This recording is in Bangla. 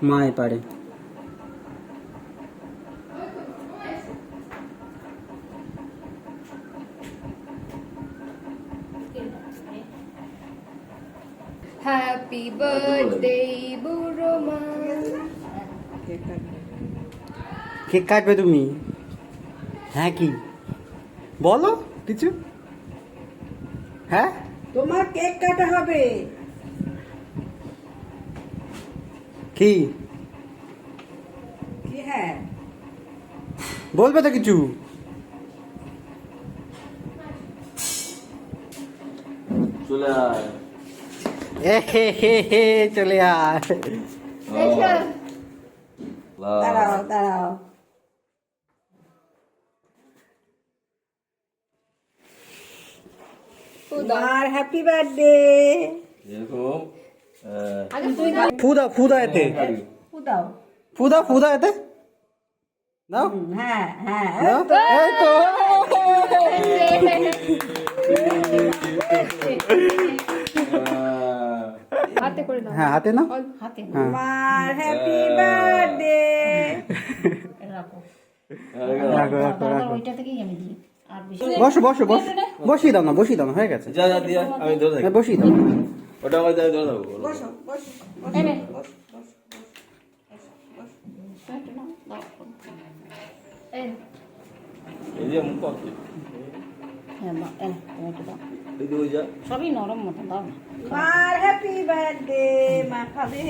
মাই পারে। হ্যাপি বার্থডে বুড়ো মা। কেক কাটবে তুমি? হ্যাঁ কি বলো কিছু? হ্যাঁ তোমার কেক কাটা হবে। কি কি? হ্যাঁ বলবে তো কিছু? চলে আয়। এ হে হে হে, চলে আয়। দাঁড়াও দাঁড়াও। তোমার হ্যাপি বার্থডে। এরকম ফুদা ফুদা এতে, দাও। ফুদা ফুদা এতে নাও। হ্যাঁ হ্যাঁ নাও। এই তো। হাতে করে দাও। হ্যাঁ হাতে নাও। হাতে হ্যাঁ তোমার হ্যাপি বার্থডে। রাখো রাখো রাখো। বসো বসো বসো, বসিয়ে দাও না, বসিয়ে দাও না, হয়ে গেছে। যা যা দিয়া আমি ধরে থাকি। হ্যাঁ, বসিয়ে দাও। ওটা আমার ধরে ধরে দাও। বসো বসো এই যে মুখ আছে। এই যে ওই যা। তোমার হ্যাপি বার্থডে। মা খাবে।